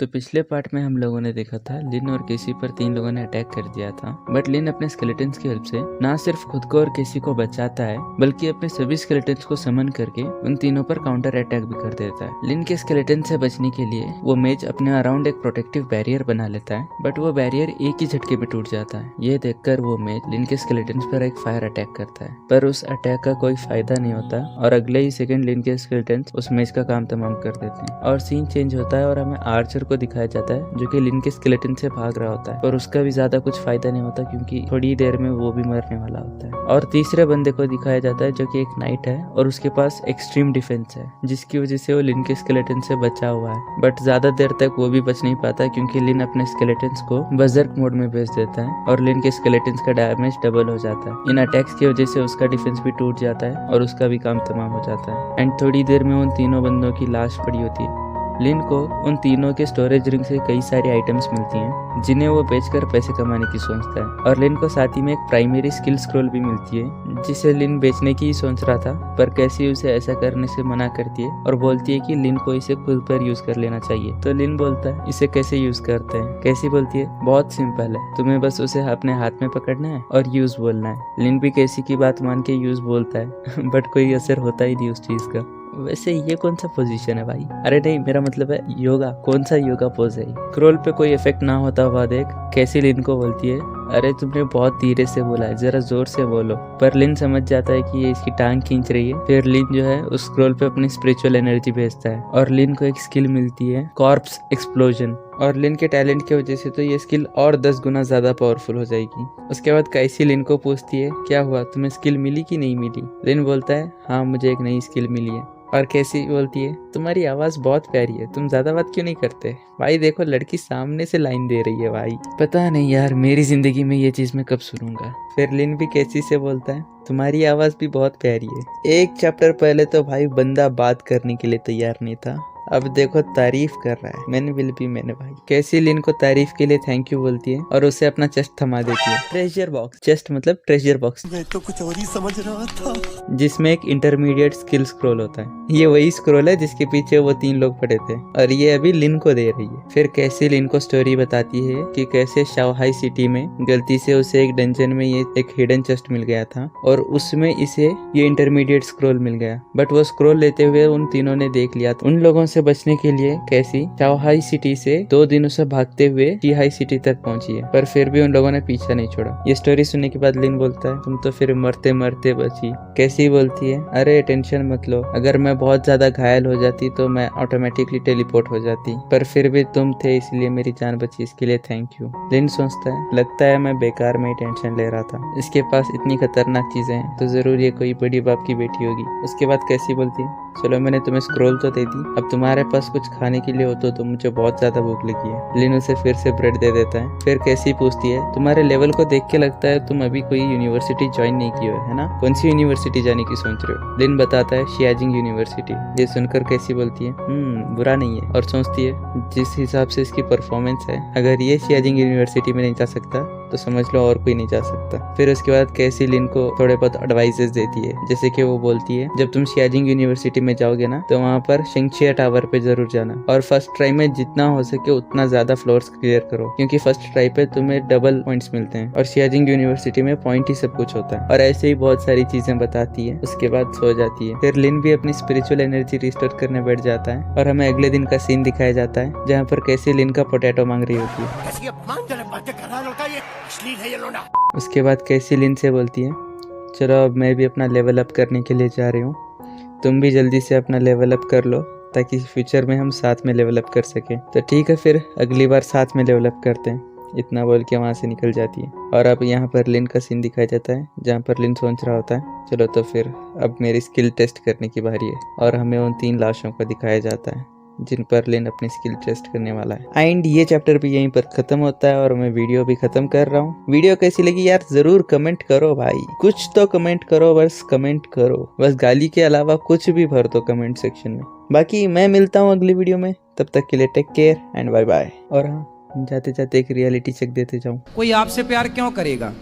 तो पिछले पार्ट में हम लोगों ने देखा था लिन और केसी पर 3 लोगों ने अटैक कर दिया था, बट लिन अपने स्केलेटन्स की हेल्प से ना सिर्फ खुद को और केसी को बचाता है बल्कि अपने सभी स्केलेटन्स को समन करके उन तीनों पर काउंटर अटैक भी कर देता है। लिन के स्केलेटन से बचने के लिए वो मेज अपने अराउंड एक प्रोटेक्टिव बैरियर बना लेता है, बट वो बैरियर एक ही झटके में टूट जाता है। ये देखकर वो मेज लिन के स्केलेटन्स पर एक फायर अटैक करता है, पर उस अटैक का कोई फायदा नहीं होता और अगले ही सेकंड लिन के स्केलेटन्स उस मेज का काम तमाम कर देते हैं और सीन चेंज होता है और हमें आर्चर को दिखाया जाता है जो कि लिन के स्केलेटन से भाग रहा होता है, पर उसका भी ज्यादा कुछ फायदा नहीं होता क्योंकि थोड़ी देर में वो भी मरने वाला होता है। और तीसरे बंदे को दिखाया जाता है जो कि एक नाइट है और उसके पास एक्सट्रीम डिफेंस है जिसकी वजह से वो लिन के स्केलेटन से बचा हुआ है, बट ज्यादा देर तक वो भी बच नहीं पाता क्योंकि लिन अपने स्केलेटन्स को बजर्क मोड में भेज देता है और लिन के स्केलेटन्स का डैमेज डबल हो जाता है। इन अटैक्स की वजह से उसका डिफेंस भी टूट जाता है और उसका भी काम तमाम हो जाता है। एंड थोड़ी देर में उन तीनों बंदों की लाश पड़ी होती है। लिन को उन तीनों के स्टोरेज रिंग से कई सारी आइटम्स मिलती हैं जिन्हें वो बेचकर पैसे कमाने की सोचता है, और लिन को साथ ही में एक प्राइमरी स्किल स्क्रॉल भी मिलती है जिसे लिन बेचने की ही सोच रहा था, पर कैसी उसे ऐसा करने से मना करती है और बोलती है कि लिन को इसे खुद पर यूज कर लेना चाहिए। तो लिन बोलता है इसे कैसे यूज करते हैं। कैसी बोलती है बहुत सिंपल है, तुम्हें बस उसे अपने हाथ में पकड़ना है और यूज बोलना है। लिन भी कैसी की बात मान के यूज बोलता है बट कोई असर होता ही नहीं उस चीज का। वैसे ये कौन सा पोजीशन है भाई? अरे नहीं, मेरा मतलब है योगा। कौन सा योगा पोज है? क्रोल पे कोई इफेक्ट ना होता हुआ देख कैसी लिन को बोलती है अरे तुमने बहुत धीरे से बोला है, जरा जोर से बोलो। पर लिन समझ जाता है कि ये इसकी टांग खींच रही है। फिर लिन जो है उस स्क्रॉल पे अपनी स्पिरिचुअल एनर्जी भेजता है और लिन को एक स्किल मिलती है कॉर्प्स एक्सप्लोजन, और लिन के टैलेंट की वजह से तो ये स्किल और 10 गुना ज्यादा पावरफुल हो जाएगी। उसके बाद कैसी लिन को पूछती है क्या हुआ, तुम्हें स्किल मिली कि नहीं मिली? लिन बोलता है हाँ मुझे एक नई स्किल मिली है, और कैसी बोलती है तुम्हारी आवाज बहुत प्यारी है, तुम ज्यादा बात क्यों नहीं करते? भाई देखो लड़की सामने से लाइन दे रही है भाई। पता नहीं यार मेरी जिंदगी में ये चीज मैं कब सुनूंगा। फिर लिन भी कैसी से बोलता है तुम्हारी आवाज भी बहुत प्यारी है। एक चैप्टर पहले तो भाई बंदा बात करने के लिए तैयार नहीं था, अब देखो तारीफ कर रहा है। मैंने विल बी मैंने भाई। कैसी लिन को तारीफ के लिए थैंक यू बोलती है और उसे अपना चेस्ट थमा देती है। ट्रेजर बॉक्स, चेस्ट मतलब ट्रेजर बॉक्स, मैं तो कुछ और ही समझ रहा था, जिसमें एक इंटरमीडिएट स्किल स्क्रॉल होता है। ये वही स्क्रॉल है जिसके पीछे वो 3 लोग पड़े थे और ये अभी लिन को दे रही है। फिर कैसी लिन को स्टोरी बताती है कि कैसे शाओहाई सिटी में गलती से उसे एक डंजन में ये एक हिडन चेस्ट मिल गया था और उसमें इसे ये इंटरमीडिएट स्क्रॉल मिल गया, बट वो स्क्रॉल लेते हुए उन तीनों ने देख लिया। उन लोगों से बचने के लिए कैसी शाओहाई सिटी से 2 दिनों से भागते हुए शीहाई सिटी तक पहुंची है, पर फिर भी उन लोगों ने पीछा नहीं छोड़ा। ये स्टोरी सुनने के बाद लिन बोलता है तुम तो फिर मरते मरते बची। कैसी बोलती है अरे टेंशन मत लो, अगर मैं बहुत ज्यादा घायल हो जाती तो मैं ऑटोमेटिकली टेलीपोर्ट हो जाती, पर फिर भी तुम थे इसलिए मेरी जान बची, इसके लिए थैंक यू। लिन सोचता है लगता है मैं बेकार में ही टेंशन ले रहा था, इसके पास इतनी खतरनाक चीजें हैं तो जरूर ये कोई बड़ी बाप की बेटी होगी। उसके बाद कैसी बोलती है चलो मैंने तुम्हें स्क्रॉल तो दे दी, अब तुम्हारे पास कुछ खाने के लिए हो तो मुझे बहुत ज्यादा भूख लगी है। लिन उसे फिर से ब्रेड दे देता है। फिर कैसी पूछती है तुम्हारे लेवल को देख के लगता है तुम अभी कोई यूनिवर्सिटी ज्वाइन नहीं की हो है ना, कौन सी यूनिवर्सिटी जाने की सोच रहे हो? लिन बताता है शियाजिंग यूनिवर्सिटी। ये सुनकर कैसी बोलती है बुरा नहीं है, और सोचती है जिस हिसाब से इसकी परफॉर्मेंस है अगर ये शियाजिंग यूनिवर्सिटी में नहीं जा सकता तो समझ लो और कोई नहीं जा सकता। फिर उसके बाद कैसी लिन को थोड़े बहुत एडवाइसेस देती है, जैसे कि वो बोलती है जब तुम शियाजिंग यूनिवर्सिटी में जाओगे ना तो वहाँ पर शिंगचिया टावर पे जरूर जाना और फर्स्ट ट्राई में जितना हो सके उतना ज्यादा फ्लोर्स क्लियर करो, क्योंकि फर्स्ट ट्राई पे तुम्हें डबल पॉइंट्स मिलते हैं और शियाजिंग यूनिवर्सिटी में पॉइंट ही सब कुछ होता है। और ऐसे ही बहुत सारी चीजें बताती है। उसके बाद सो जाती है। फिर लिन भी अपनी स्पिरिचुअल एनर्जी रिस्टोर करने बैठ जाता है और हमें अगले दिन का सीन दिखाया जाता है जहाँ पर कैसी लिन का पोटैटो मांग रही होती है। उसके बाद कैसी लिन से बोलती है चलो अब मैं भी अपना लेवल अप करने के लिए जा रही हूँ, तुम भी जल्दी से अपना लेवल अप कर लो ताकि फ्यूचर में हम साथ में लेवल अप कर सके। तो ठीक है फिर अगली बार साथ में लेवल अप करते हैं। इतना बोल के वहाँ से निकल जाती है और अब यहाँ पर लिन का सीन दिखाया जाता है जहाँ पर लिन सोच रहा होता है चलो तो फिर अब मेरी स्किल टेस्ट करने की बारी है, और हमें उन 3 लाशों को दिखाया जाता है जिन पर लिन अपनी स्किल टेस्ट करने वाला है। एंड ये चैप्टर भी यहीं पर खत्म होता है और मैं वीडियो भी खत्म कर रहा हूँ। वीडियो कैसी लगी यार जरूर कमेंट करो भाई, कुछ तो कमेंट करो, बस कमेंट करो, बस गाली के अलावा कुछ भी भर दो कमेंट सेक्शन में। बाकी मैं मिलता हूँ अगली वीडियो में, तब तक के लिए take care and bye bye. और हाँ जाते जाते एक रियलिटी चेक देते जाऊँ। कोई आपसे प्यार क्यों करेगा?